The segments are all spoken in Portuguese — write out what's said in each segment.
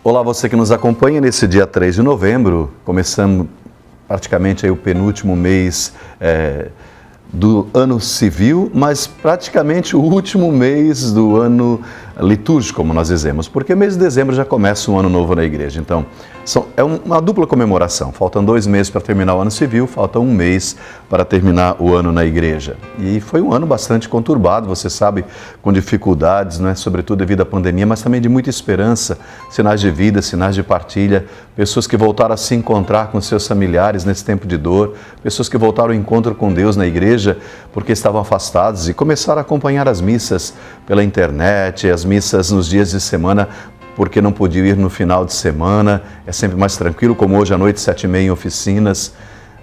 Olá, você que nos acompanha nesse dia 3 de novembro, começando praticamente aí o penúltimo mês do ano civil, mas praticamente o último mês do ano litúrgico, como nós dizemos, porque mês de dezembro já começa um ano novo na igreja. Então, é uma dupla comemoração. Faltam 2 meses para terminar o ano civil, falta 1 mês para terminar o ano na igreja. E foi um ano bastante conturbado, você sabe, com dificuldades, né? Sobretudo devido à pandemia, mas também de muita esperança, sinais de vida, sinais de partilha, pessoas que voltaram a se encontrar com seus familiares nesse tempo de dor, pessoas que voltaram ao encontro com Deus na igreja porque estavam afastados e começaram a acompanhar as missas pela internet, as missas nos dias de semana, porque não podiam ir no final de semana, é sempre mais tranquilo, como hoje à noite, 7h30 em oficinas,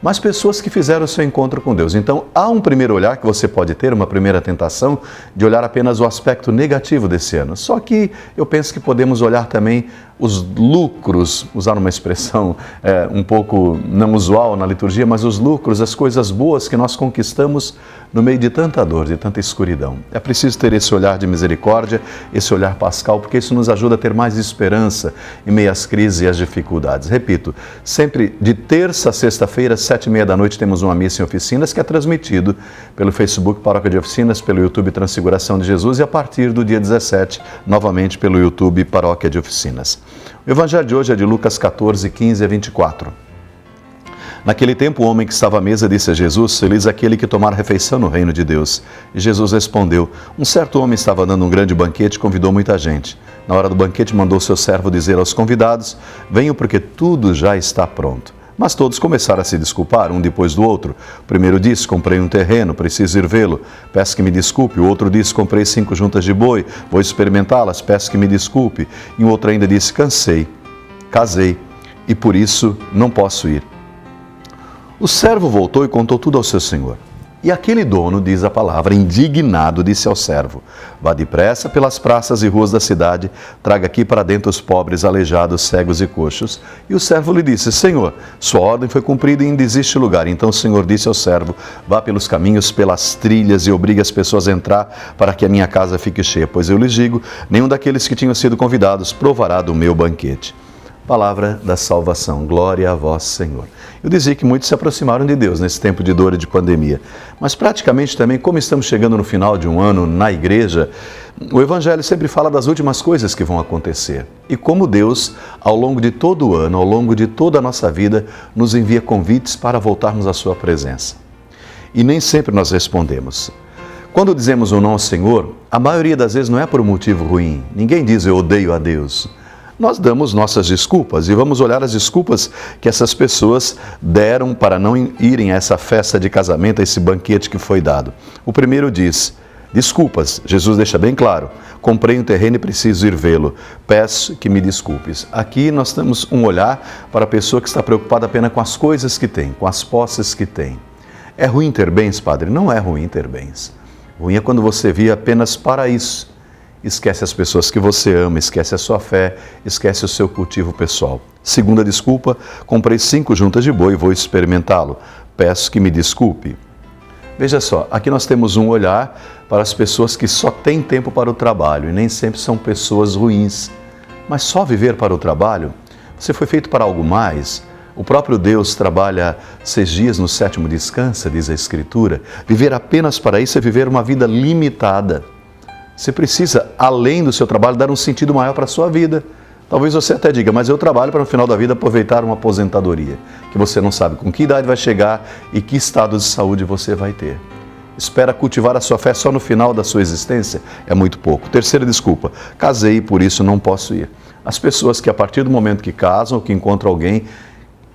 mas pessoas que fizeram o seu encontro com Deus. Então, há um primeiro olhar que você pode ter, uma primeira tentação, de olhar apenas o aspecto negativo desse ano. Só que eu penso que podemos olhar também os lucros, usar uma expressão um pouco não usual na liturgia, mas os lucros, as coisas boas que nós conquistamos no meio de tanta dor, de tanta escuridão. É preciso ter esse olhar de misericórdia, esse olhar pascal, porque isso nos ajuda a ter mais esperança em meio às crises e às dificuldades. Repito, sempre de terça a sexta-feira, 7h30 da noite, temos uma missa em oficinas que é transmitido pelo Facebook Paróquia de Oficinas, pelo YouTube Transfiguração de Jesus e a partir do dia 17, novamente pelo YouTube Paróquia de Oficinas. O Evangelho de hoje é de Lucas 14, 15 a 24. Naquele tempo, o homem que estava à mesa disse a Jesus: Feliz aquele que tomar refeição no reino de Deus. E Jesus respondeu: Um certo homem estava dando um grande banquete e convidou muita gente. Na hora do banquete, mandou seu servo dizer aos convidados: Venham porque tudo já está pronto. Mas todos começaram a se desculpar, um depois do outro. O primeiro disse: Comprei um terreno, preciso ir vê-lo. Peço que me desculpe. O outro disse: Comprei 5 juntas de boi, vou experimentá-las, peço que me desculpe. E o outro ainda disse: Casei, e por isso não posso ir. O servo voltou e contou tudo ao seu senhor. E aquele dono, diz a palavra, indignado, disse ao servo: Vá depressa pelas praças e ruas da cidade, traga aqui para dentro os pobres, aleijados, cegos e coxos. E o servo lhe disse: Senhor, sua ordem foi cumprida e ainda existe lugar. Então o senhor disse ao servo: Vá pelos caminhos, pelas trilhas e obrigue as pessoas a entrar para que a minha casa fique cheia. Pois eu lhes digo, nenhum daqueles que tinham sido convidados provará do meu banquete. Palavra da salvação. Glória a vós, Senhor. Eu dizia que muitos se aproximaram de Deus nesse tempo de dor e de pandemia, mas praticamente também, como estamos chegando no final de um ano na igreja, o Evangelho sempre fala das últimas coisas que vão acontecer e como Deus, ao longo de todo o ano, ao longo de toda a nossa vida, nos envia convites para voltarmos à sua presença. E nem sempre nós respondemos. Quando dizemos um não ao Senhor, a maioria das vezes não é por um motivo ruim. Ninguém diz eu odeio a Deus. Nós damos nossas desculpas e vamos olhar as desculpas que essas pessoas deram para não irem a essa festa de casamento, a esse banquete que foi dado. O primeiro diz: desculpas, Jesus deixa bem claro, comprei um terreno e preciso ir vê-lo, peço que me desculpes. Aqui nós temos um olhar para a pessoa que está preocupada apenas com as coisas que tem, com as posses que tem. É ruim ter bens, padre? Não é ruim ter bens. Ruim é quando você vive apenas para isso. Esquece as pessoas que você ama, esquece a sua fé, esquece o seu cultivo pessoal. Segunda desculpa: comprei 5 juntas de boi e vou experimentá-lo. Peço que me desculpe. Veja só, aqui nós temos um olhar para as pessoas que só têm tempo para o trabalho e nem sempre são pessoas ruins. Mas só viver para o trabalho? Você foi feito para algo mais? O próprio Deus trabalha 6 dias, no 7º descansa, diz a Escritura. Viver apenas para isso é viver uma vida limitada. Você precisa, além do seu trabalho, dar um sentido maior para a sua vida. Talvez você até diga, mas eu trabalho para no final da vida aproveitar uma aposentadoria, que você não sabe com que idade vai chegar e que estado de saúde você vai ter. Espera cultivar a sua fé só no final da sua existência? É muito pouco. Terceira desculpa: casei e por isso não posso ir. As pessoas que a partir do momento que casam ou que encontram alguém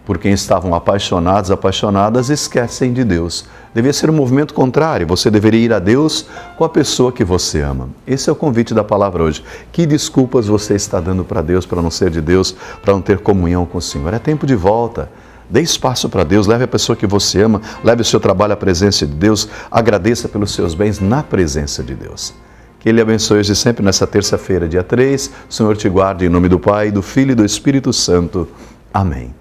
por quem estavam apaixonados, apaixonadas, esquecem de Deus. Devia ser um movimento contrário. Você deveria ir a Deus com a pessoa que você ama. Esse é o convite da palavra hoje. Que desculpas você está dando para Deus, para não ser de Deus, para não ter comunhão com o Senhor? É tempo de volta. Dê espaço para Deus, leve a pessoa que você ama, leve o seu trabalho à presença de Deus, agradeça pelos seus bens na presença de Deus. Que Ele abençoe hoje sempre nessa terça-feira, dia 3. O Senhor te guarde em nome do Pai, do Filho e do Espírito Santo. Amém.